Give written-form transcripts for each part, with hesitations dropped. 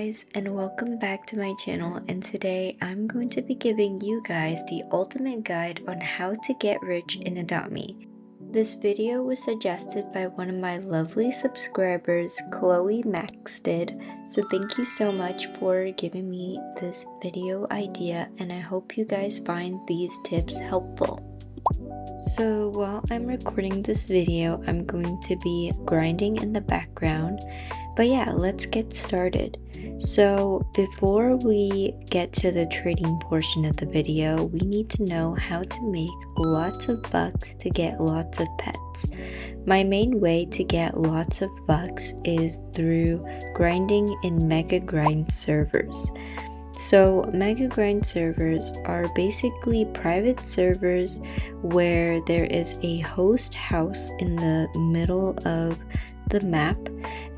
guys, and welcome back to my channel, and today I'm going to be giving you guys the ultimate guide on how to get rich in Adopt Me. This video was suggested by one of my lovely subscribers, Chloe Maxted, so thank you so much for giving me this video idea, and I hope you guys find these tips helpful. So while I'm recording this video, I'm going to be grinding in the background. But yeah, let's get started. So before we get to the trading portion of the video, we need to know how to make lots of bucks to get lots of pets. My main way to get lots of bucks is through grinding in Mega Grind servers. So Mega Grind servers are basically private servers where there is a host house in the middle of the map,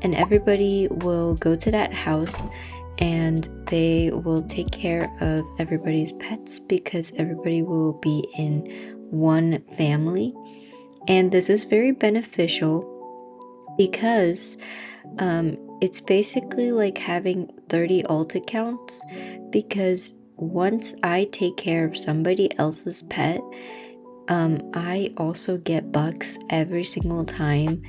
and everybody will go to that house and they will take care of everybody's pets because everybody will be in one family. And this is very beneficial because it's basically like having 30 alt accounts, because once I take care of somebody else's pet, I also get bucks every single time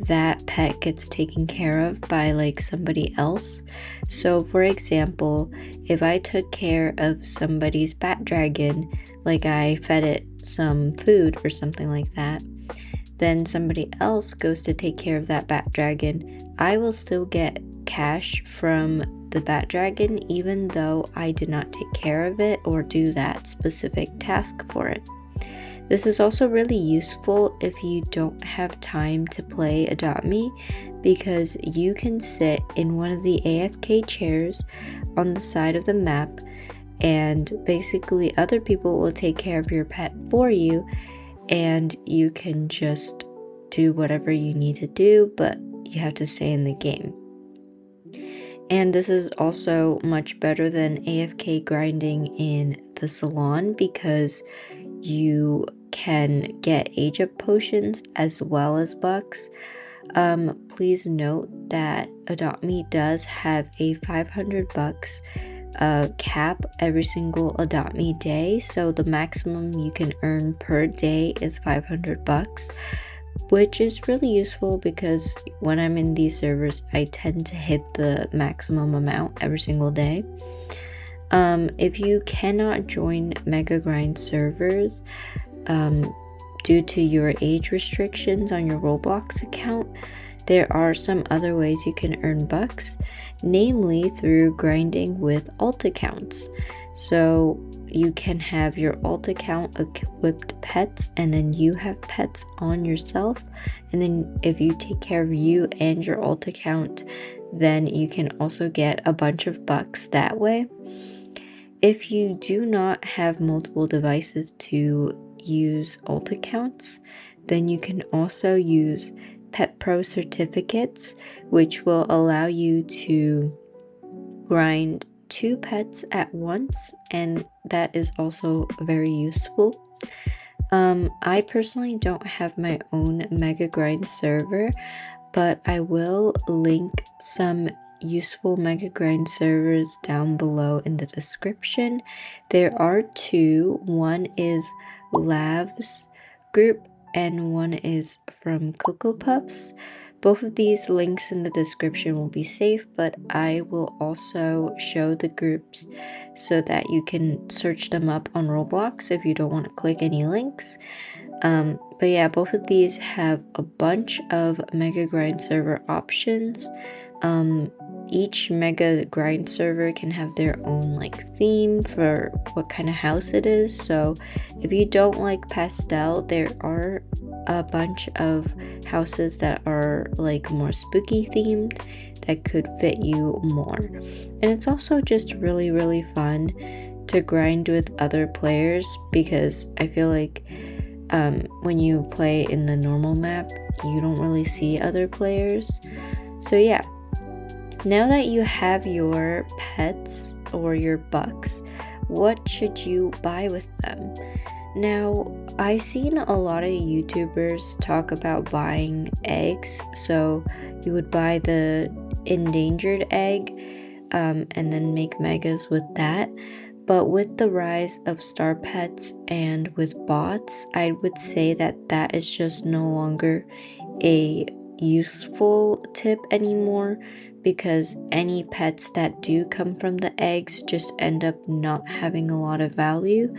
that pet gets taken care of by like somebody else. So for example, if I took care of somebody's bat dragon, like I fed it some food or something like that, then somebody else goes to take care of that bat dragon, I will still get cash from the bat dragon even though I did not take care of it or do that specific task for it. This is also really useful if you don't have time to play Adopt Me, because you can sit in one of the AFK chairs on the side of the map and basically other people will take care of your pet for you, and you can just do whatever you need to do, but you have to stay in the game. And this is also much better than AFK grinding in the salon because you can get age up potions as well as bucks. Please note that Adopt Me does have a 500 bucks cap every single Adopt Me day, so the maximum you can earn per day is 500 bucks, which is really useful because when I'm in these servers I tend to hit the maximum amount every single day. If you cannot join Mega Grind servers due to your age restrictions on your Roblox account, there are some other ways you can earn bucks, namely through grinding with alt accounts. So you can have your alt account equipped pets, and then you have pets on yourself, and then if you take care of you and your alt account, then you can also get a bunch of bucks that way. If you do not have multiple devices to use alt accounts, then you can also use Pet Pro certificates, which will allow you to grind 2 pets at once, and that is also very useful. I personally don't have my own Mega Grind server, but I will link some useful Mega Grind servers down below in the description. There are 2. One is Lav's group and one is from Cocoa Puffs. Both of these links in the description will be safe, but I will also show the groups so that you can search them up on Roblox if you don't want to click any links. But yeah, both of these have a bunch of Mega Grind server options. Each Mega Grind server can have their own like theme for what kind of house it is. So if you don't like pastel, there are a bunch of houses that are like more spooky themed that could fit you more. And it's also just really fun to grind with other players, because I feel like when you play in the normal map, you don't really see other players. So yeah. Now that you have your pets or your bucks, what should you buy with them? Now, I've seen a lot of YouTubers talk about buying eggs, so you would buy the endangered egg, and then make megas with that. But with the rise of star pets and with bots, I would say that that is just no longer a useful tip anymore, because any pets that do come from the eggs just end up not having a lot of value.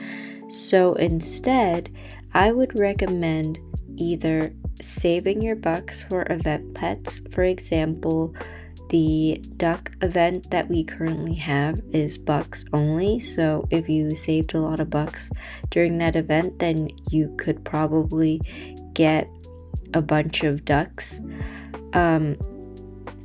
So instead, I would recommend either saving your bucks for event pets. For example, the duck event that we currently have is bucks only, so if you saved a lot of bucks during that event, then you could probably get a bunch of ducks.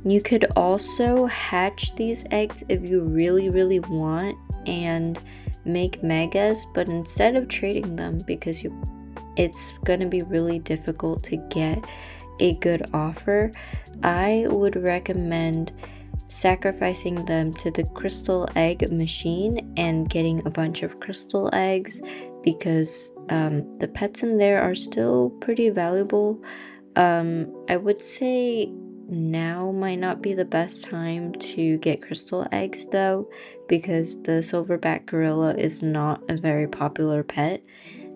You could also hatch these eggs if you really want and make megas, but instead of trading them, because it's going to be really difficult to get a good offer, I would recommend sacrificing them to the crystal egg machine and getting a bunch of crystal eggs, because the pets in there are still pretty valuable. I would say now might not be the best time to get crystal eggs though, because the silverback gorilla is not a very popular pet.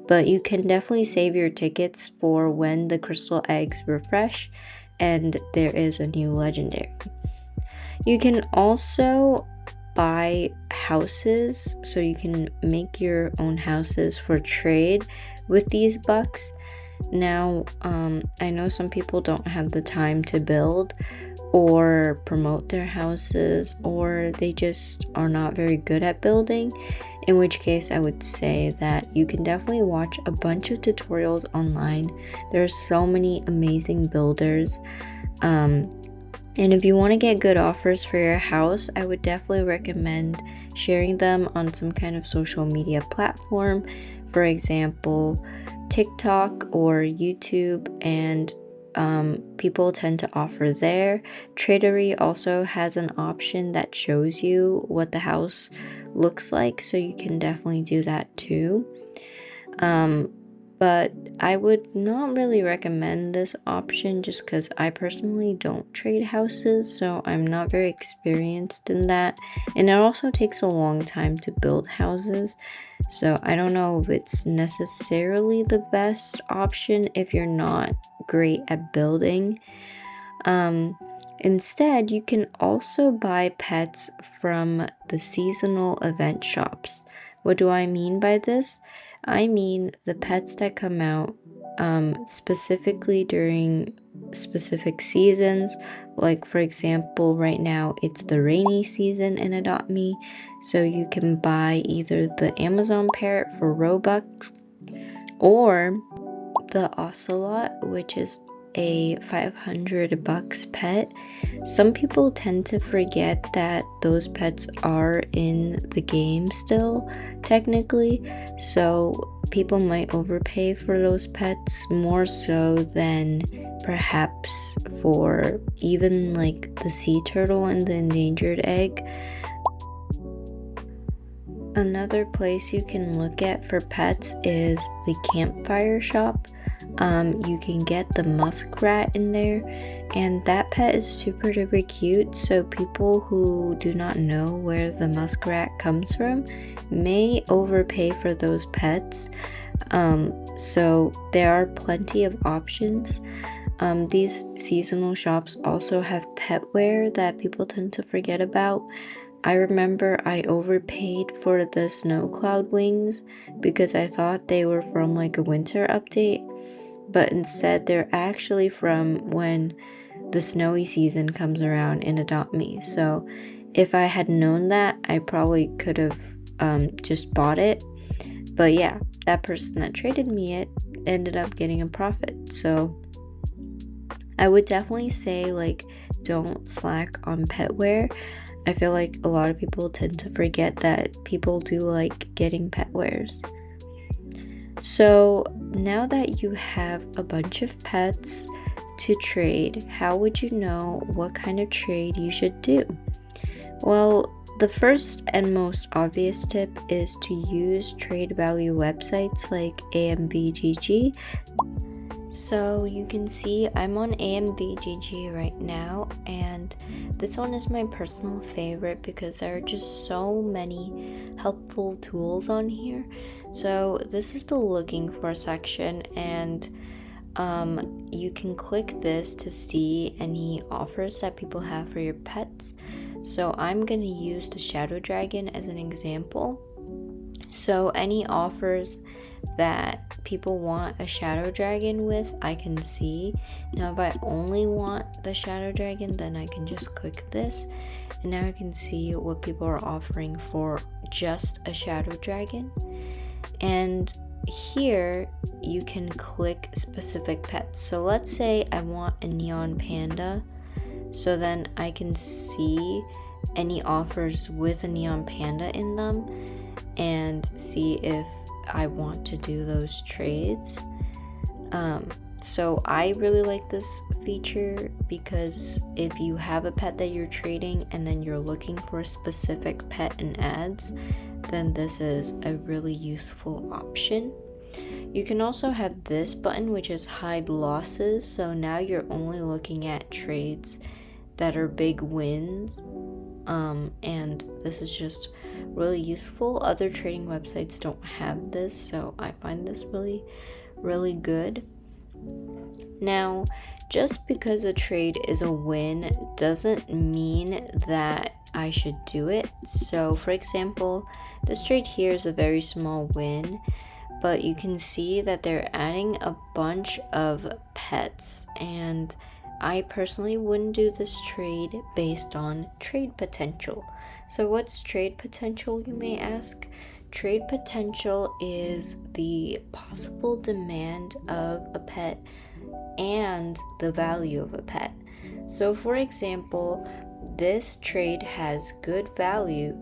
But you can definitely save your tickets for when the crystal eggs refresh and there is a new legendary. You can also buy houses, so you can make your own houses for trade with these bucks. Now, I know some people don't have the time to build or promote their houses, or they just are not very good at building, in which case I would say that you can definitely watch a bunch of tutorials online. There's so many amazing builders, and if you want to get good offers for your house, I would definitely recommend sharing them on some kind of social media platform, for example TikTok or YouTube, and people tend to offer there. Tradery also has an option that shows you what the house looks like, so you can definitely do that too. But I would not really recommend this option just because I personally don't trade houses, so I'm not very experienced in that. And it also takes a long time to build houses, so I don't know if it's necessarily the best option if you're not great at building. Instead, you can also buy pets from the seasonal event shops. What do I mean by this? I mean the pets that come out specifically during specific seasons. Like, for example, right now it's the rainy season in Adopt Me, so you can buy either the Amazon parrot for Robux or the ocelot, which is a $500 pet. Some people tend to forget that those pets are in the game still, technically, so people might overpay for those pets more so than perhaps for even like the sea turtle and the endangered egg. Another place you can look at for pets is the campfire shop. You can get the muskrat in there, and that pet is super duper cute, so people who do not know where the muskrat comes from may overpay for those pets. So there are plenty of options. These seasonal shops also have petware that people tend to forget about. I remember I overpaid for the snow cloud wings because I thought they were from like a winter update, but instead they're actually from when the snowy season comes around in Adopt Me. So if I had known that, I probably could have just bought it. But yeah, that person that traded me it ended up getting a profit. So I would definitely say, like, don't slack on petware. I feel like a lot of people tend to forget that people do like getting pet wares. So now that you have a bunch of pets to trade, how would you know what kind of trade you should do? Well, the first and most obvious tip is to use trade value websites like AMVGG. So you can see I'm on AMVGG right now, and this one is my personal favorite because there are just so many helpful tools on here. So this is the looking for section, and you can click this to see any offers that people have for your pets. So I'm going to use the shadow dragon as an example. So any offers that people want a shadow dragon with, I can see. Now if I only want the shadow dragon, then I can just click this, and now I can see what people are offering for just a shadow dragon. And here you can click specific pets. So let's say I want a neon panda, so then I can see any offers with a neon panda in them and see if I want to do those trades. So I really like this feature because if you have a pet that you're trading and then you're looking for a specific pet in ads, then this is a really useful option. You can also have this button, which is hide losses. So now you're only looking at trades that are big wins. And this is just really useful. Other trading websites don't have this, so I find this really, really good. Now, just because a trade is a win doesn't mean that I should do it. So, for example, this trade here is a very small win, but you can see that they're adding a bunch of pets, and I personally wouldn't do this trade based on trade potential. So what's trade potential, you may ask? Trade potential is the possible demand of a pet and the value of a pet. So for example, this trade has good value,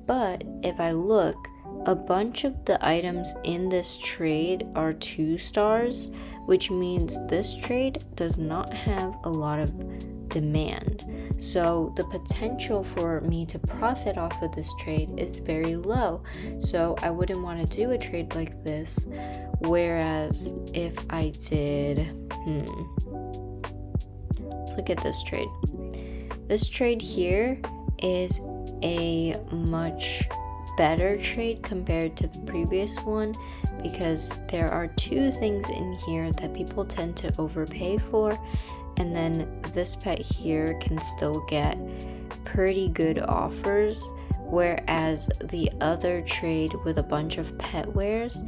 but if I look, a bunch of the items in this trade are 2 stars, which means this trade does not have a lot of demand. So the potential for me to profit off of this trade is very low. So I wouldn't want to do a trade like this. Whereas if I did, let's look at this trade. This trade here is a much better trade compared to the previous one because there are 2 things in here that people tend to overpay for, and then this pet here can still get pretty good offers, whereas the other trade with a bunch of pet wares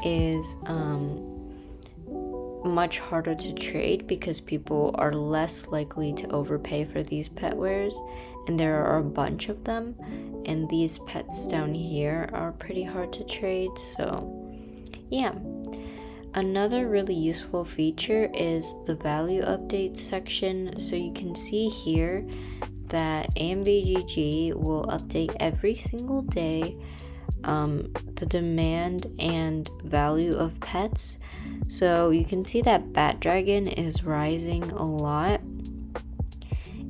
is much harder to trade because people are less likely to overpay for these pet wares, and there are a bunch of them, and these pets down here are pretty hard to trade. So yeah, another really useful feature is the value updates section. So you can see here that AMVGG will update every single day the demand and value of pets. So you can see that Bat Dragon is rising a lot,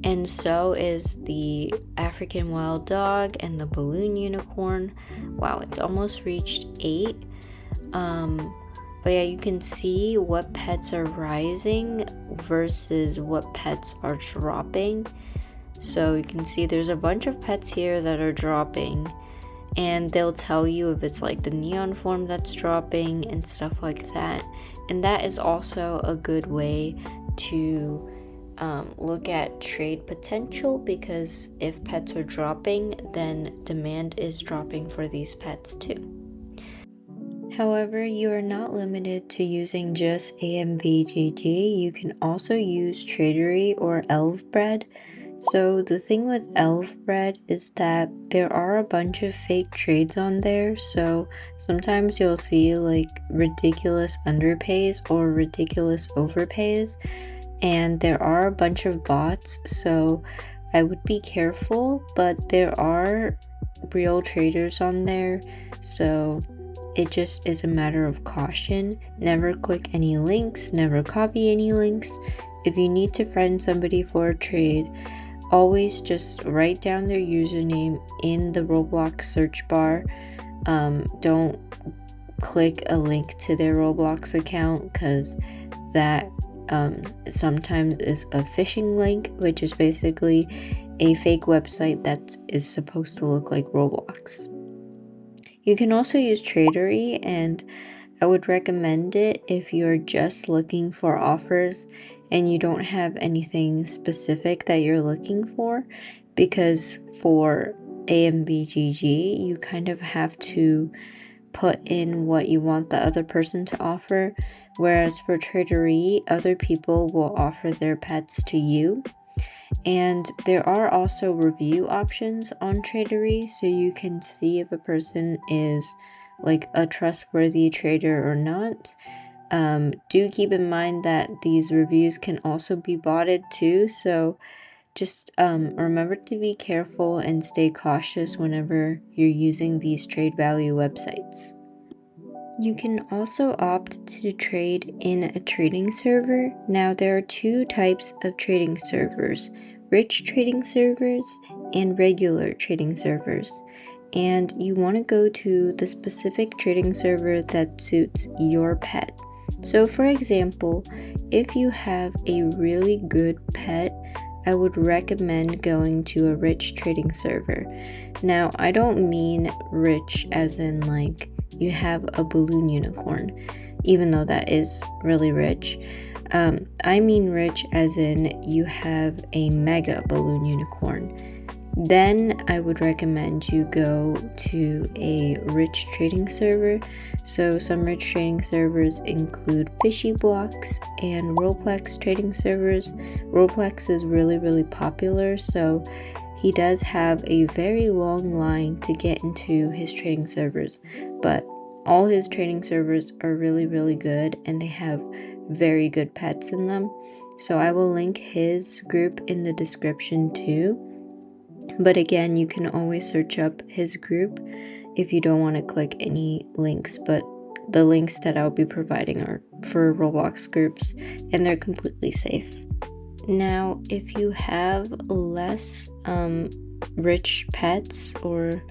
and so is the African Wild Dog and the Balloon Unicorn. Wow, it's almost reached 8. But yeah, you can see what pets are rising versus what pets are dropping. So you can see there's a bunch of pets here that are dropping, and they'll tell you if it's like the neon form that's dropping and stuff like that. And that is also a good way to look at trade potential, because if pets are dropping, then demand is dropping for these pets too. However, you are not limited to using just AMVGG. You can also use Tradery or Elfbread. So the thing with Elfbread is that there are a bunch of fake trades on there. So sometimes you'll see like ridiculous underpays or ridiculous overpays, and there are a bunch of bots. So I would be careful, but there are real traders on there. So it just is a matter of caution. Never click any links, never copy any links. If you need to friend somebody for a trade, always just write down their username in the Roblox search bar. Don't click a link to their Roblox account, because that sometimes is a phishing link, which is basically a fake website that is supposed to look like Roblox. You can also use Tradery, and I would recommend it if you're just looking for offers and you don't have anything specific that you're looking for, because for AMBGG, you kind of have to put in what you want the other person to offer, whereas for Tradery, other people will offer their pets to you. And there are also review options on Tradery, so you can see if a person is like a trustworthy trader or not. Do keep in mind that these reviews can also be botted too, so just remember to be careful and stay cautious whenever you're using these trade value websites. You can also opt to trade in a trading server. Now, there are two types of trading servers: rich trading servers and regular trading servers. And you want to go to the specific trading server that suits your pet. So, for example, if you have a really good pet, I would recommend going to a rich trading server. Now, I don't mean rich as in like you have a balloon unicorn, even though that is really rich. I mean rich as in you have a mega balloon unicorn. Then I would recommend you go to a rich trading server. So some rich trading servers include Fishy Blocks and Roblox trading servers. Roblox is really popular, so he does have a very long line to get into his trading servers, but all his trading servers are really good, and they have very good pets in them. So I will link his group in the description too. But again, you can always search up his group if you don't want to click any links, but the links that I'll be providing are for Roblox groups, and they're completely safe. Now, if you have less rich pets, or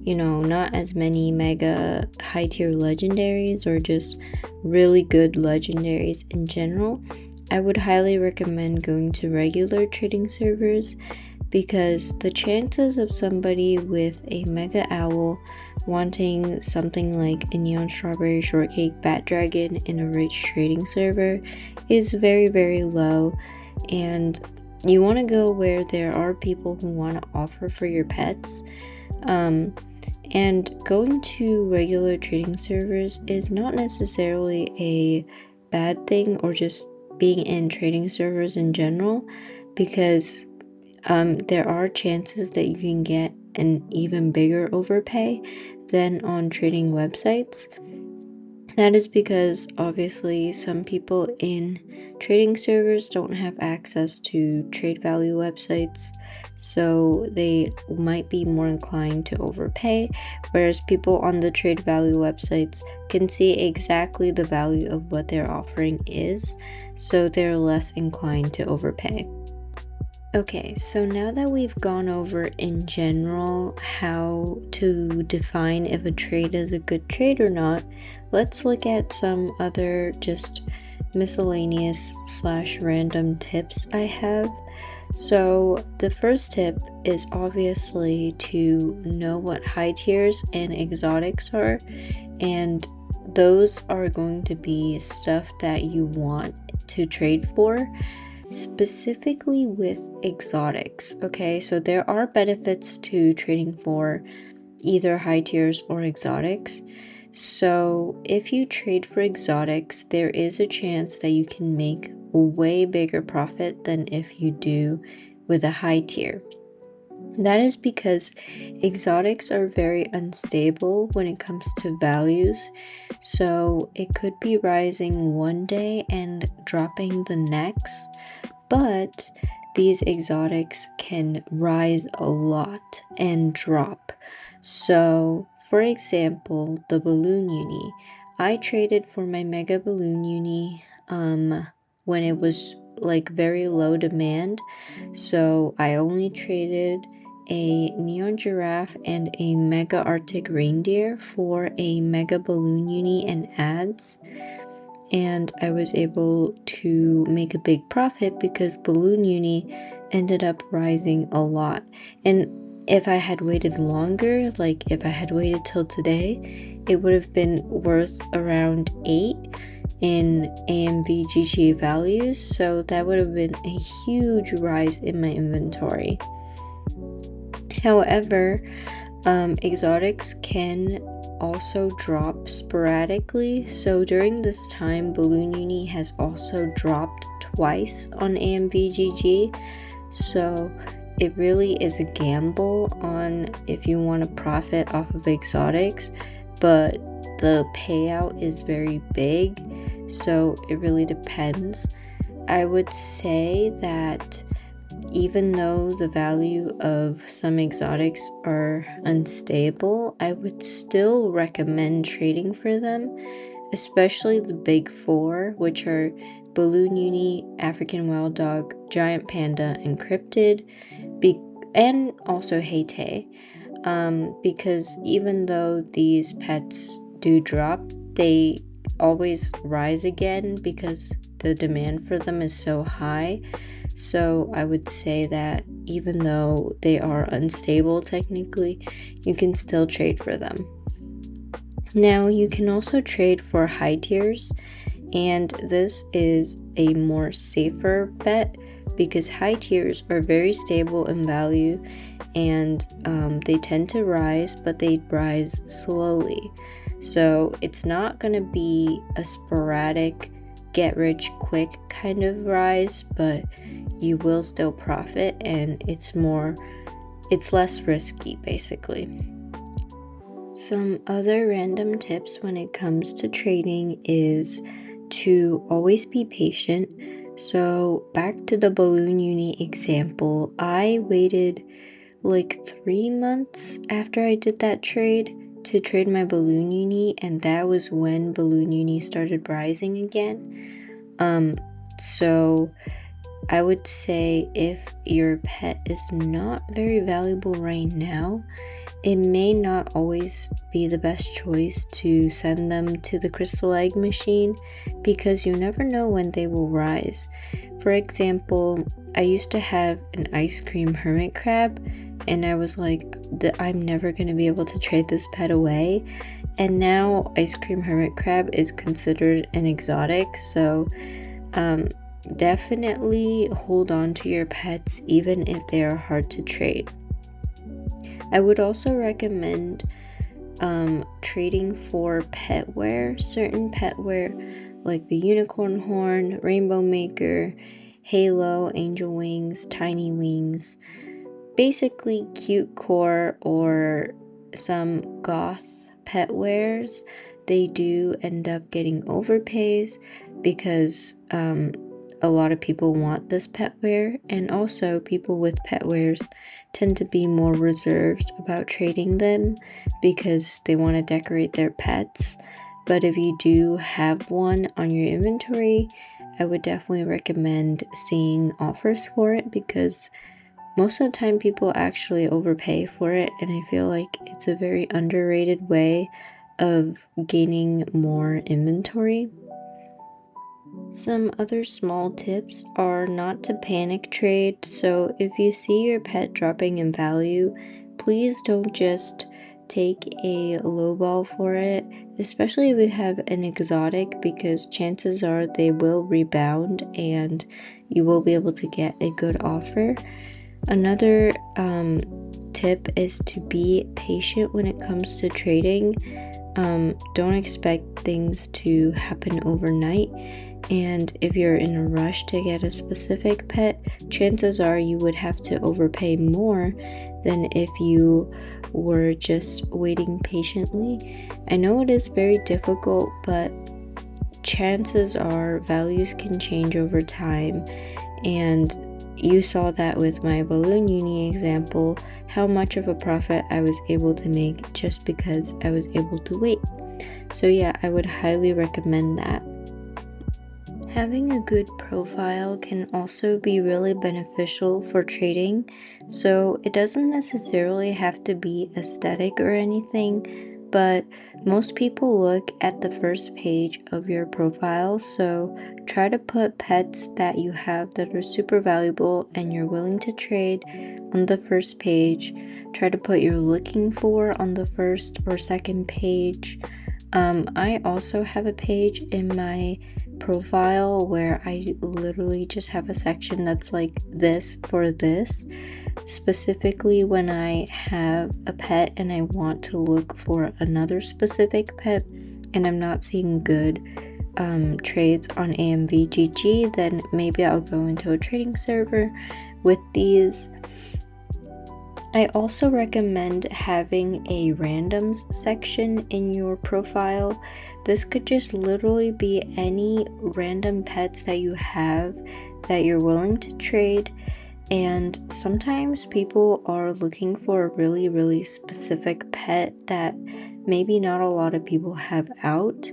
not as many mega high tier legendaries, or just really good legendaries in general, I would highly recommend going to regular trading servers, because the chances of somebody with a mega owl wanting something like a neon strawberry shortcake bat dragon in a rich trading server is very low. And you want to go where there are people who want to offer for your pets. And going to regular trading servers is not necessarily a bad thing, or just being in trading servers in general, because there are chances that you can get an even bigger overpay than on trading websites. That is because obviously some people in trading servers don't have access to trade value websites, so they might be more inclined to overpay, whereas people on the trade value websites can see exactly the value of what they're offering is, so they're less inclined to overpay. Okay, so now that we've gone over in general how to define if a trade is a good trade or not, let's look at some other just miscellaneous / random tips I have. So the first tip is obviously to know what high tiers and exotics are, and those are going to be stuff that you want to trade for. Specifically with exotics, okay? So there are benefits to trading for either high tiers or exotics. So if you trade for exotics, there is a chance that you can make a way bigger profit than if you do with a high tier. That is because exotics are very unstable when it comes to values. So it could be rising one day and dropping the next, but these exotics can rise a lot and drop. So, for example, the balloon uni. I traded for my mega balloon uni when it was like very low demand. So I only traded a neon giraffe and a mega arctic reindeer for a mega balloon uni and ads. and I was able to make a big profit because Balloon Uni ended up rising a lot. And if I had waited longer, like if I had waited till today, it would have been worth around 8 in AMVGG values, so that would have been a huge rise in my inventory. However, exotics can also drop sporadically, so during this time Balloon Uni has also dropped twice on AMVGG, so it really is a gamble on if you want to profit off of exotics, but the payout is very big, so it really depends. I would say that even though the value of some exotics are unstable, I would still recommend trading for them, especially the big four, which are Balloon Uni, African Wild Dog, Giant Panda, and Cryptid, and also Heytay. Because even though these pets do drop, they always rise again because the demand for them is so high. So I would say that even though they are unstable technically, you can still trade for them. Now you can also trade for high tiers, and this is a more safer bet because high tiers are very stable in value, and they tend to rise, but they rise slowly. So it's not going to be a sporadic get rich quick kind of rise, but you will still profit, and it's less risky basically. Some other random tips when it comes to trading is to always be patient. So back to the Balloon Uni example, I waited like 3 months after I did that trade to trade my Balloon Uni, and that was when Balloon Uni started rising again. So I would say if your pet is not very valuable right now, it may not always be the best choice to send them to the crystal egg machine because you never know when they will rise. For example, I used to have an ice cream hermit crab, and I was like, I'm never going to be able to trade this pet away. And now ice cream hermit crab is considered an exotic, so definitely hold on to your pets even if they are hard to trade. I would also recommend trading for petware, certain petware like the unicorn horn, rainbow maker, halo, angel wings, tiny wings, basically cute core or some goth petwares. They do end up getting overpays because a lot of people want this petware, and also people with petwares tend to be more reserved about trading them because they want to decorate their pets. But if you do have one on your inventory, I would definitely recommend seeing offers for it because most of the time people actually overpay for it, and I feel like it's a very underrated way of gaining more inventory. Some other small tips are not to panic trade, so if you see your pet dropping in value, please don't just take a lowball for it, especially if you have an exotic, because chances are they will rebound and you will be able to get a good offer. Another tip is to be patient when it comes to trading. Don't expect things to happen overnight, and if you're in a rush to get a specific pet, chances are you would have to overpay more than if you were just waiting patiently. I know it is very difficult, but chances are values can change over time, and you saw that with my Balloon Uni example, how much of a profit I was able to make just because I was able to wait. So yeah, I would highly recommend that. Having a good profile can also be really beneficial for trading, so it doesn't necessarily have to be aesthetic or anything. but most people look at the first page of your profile, so try to put pets that you have that are super valuable and you're willing to trade on the first page. Try to put you're looking for on the first or second page. I also have a page in my profile where I literally just have a section that's like this for this. Specifically, when I have a pet and I want to look for another specific pet and I'm not seeing good trades on AMVGG, then maybe I'll go into a trading server with these. I also recommend having a randoms section in your profile. This could just literally be any random pets that you have that you're willing to trade. And sometimes people are looking for a really specific pet that maybe not a lot of people have out.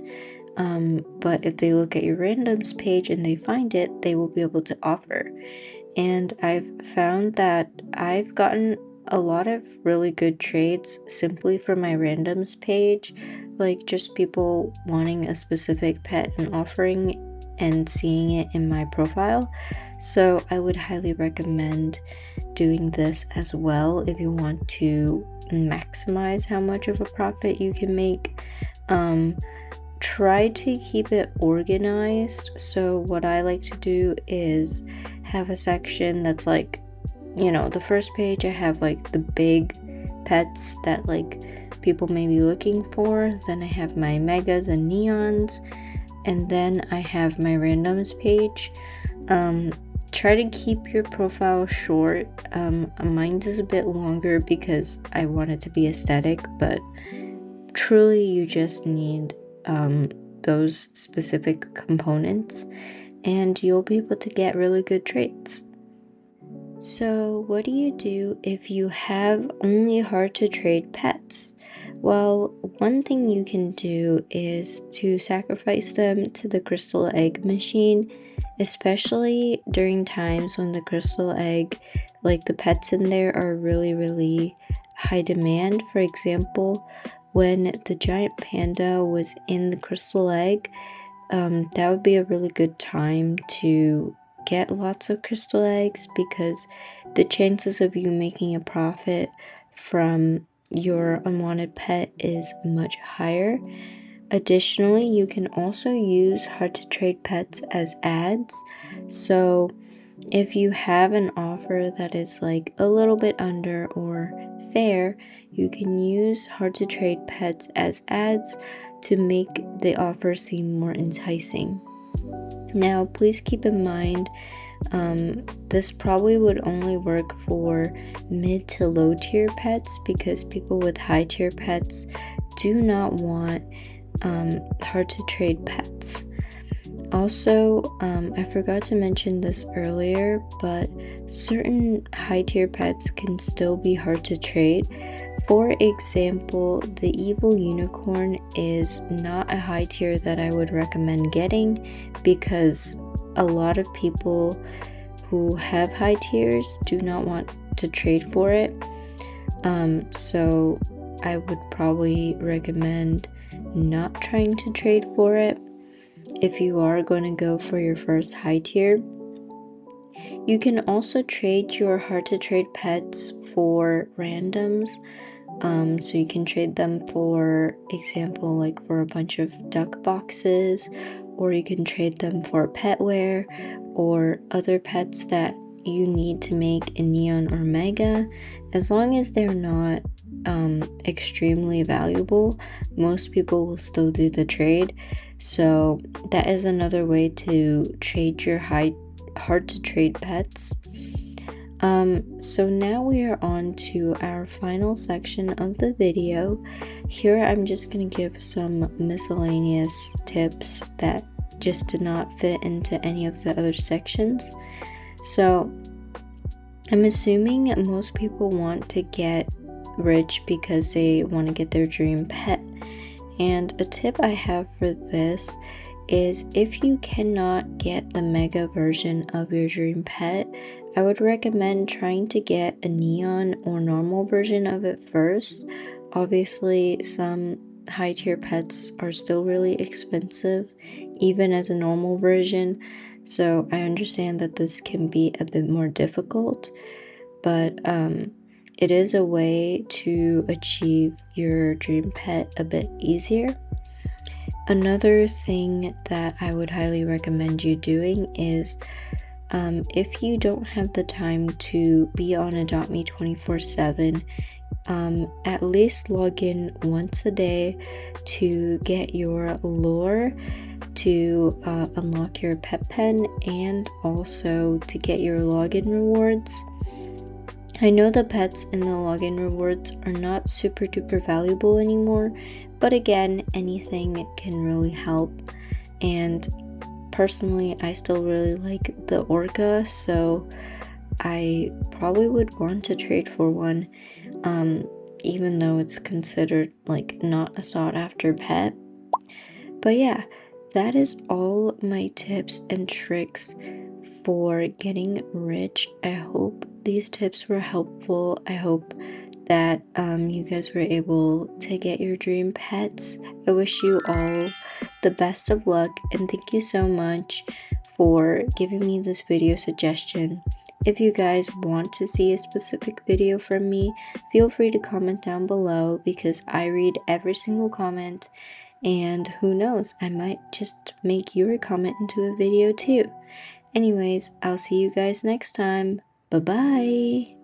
But if they look at your randoms page and they find it, they will be able to offer. And I've found that I've gotten a lot of really good trades simply from my randoms page, like just people wanting a specific pet and offering and seeing it in my profile. So I would highly recommend doing this as well if you want to maximize how much of a profit you can make. Try to keep it organized. So what I like to do is have a section that's like, the first page I have like the big pets that like people may be looking for. Then I have my megas and neons, and then I have my randoms page. Try to keep your profile short. Mine is a bit longer because I want it to be aesthetic, but truly you just need those specific components and you'll be able to get really good trades. So what do you do if you have only hard to trade pets? Well, one thing you can do is to sacrifice them to the crystal egg machine, especially during times when the crystal egg, like the pets in there, are really high demand. For example, when the giant panda was in the crystal egg, that would be a really good time to get lots of crystal eggs because the chances of you making a profit from your unwanted pet is much higher. Additionally, you can also use hard to trade pets as ads. So if you have an offer that is like a little bit under or fair, you can use hard to trade pets as ads to make the offer seem more enticing. Now, please keep in mind, this probably would only work for mid to low tier pets because people with high tier pets do not want hard to trade pets. Also, I forgot to mention this earlier, but certain high tier pets can still be hard to trade. For example, the evil unicorn is not a high tier that I would recommend getting because a lot of people who have high tiers do not want to trade for it. So I would probably recommend not trying to trade for it. If you are going to go for your first high tier, you can also trade your hard to trade pets for randoms. So you can trade them, for example, like for a bunch of duck boxes, or you can trade them for petware or other pets that you need to make a neon or mega. As long as they're not extremely valuable, most people will still do the trade. So that is another way to trade your hard to trade pets. So now we are on to our final section of the video. Here I'm just going to give some miscellaneous tips that just did not fit into any of the other sections. So I'm assuming most people want to get rich because they want to get their dream pet. And a tip I have for this is if you cannot get the mega version of your dream pet, I would recommend trying to get a neon or normal version of it first. Obviously, some high tier pets are still really expensive, even as a normal version. So I understand that this can be a bit more difficult, but it is a way to achieve your dream pet a bit easier. Another thing that I would highly recommend you doing is if you don't have the time to be on Adopt Me 24/7, at least log in once a day to get your lore, to unlock your pet pen, and also to get your login rewards. I know the pets in the login rewards are not super duper valuable anymore, but again, anything can really help. And personally, I still really like the orca, so I probably would want to trade for one, even though it's considered like not a sought after pet. But yeah, that is all my tips and tricks for getting rich. I hope these tips were helpful. I hope that you guys were able to get your dream pets. I wish you all the best of luck, and thank you so much for giving me this video suggestion. If you guys want to see a specific video from me, feel free to comment down below because I read every single comment, and who knows, I might just make your comment into a video too. Anyways, I'll see you guys next time. Bye bye!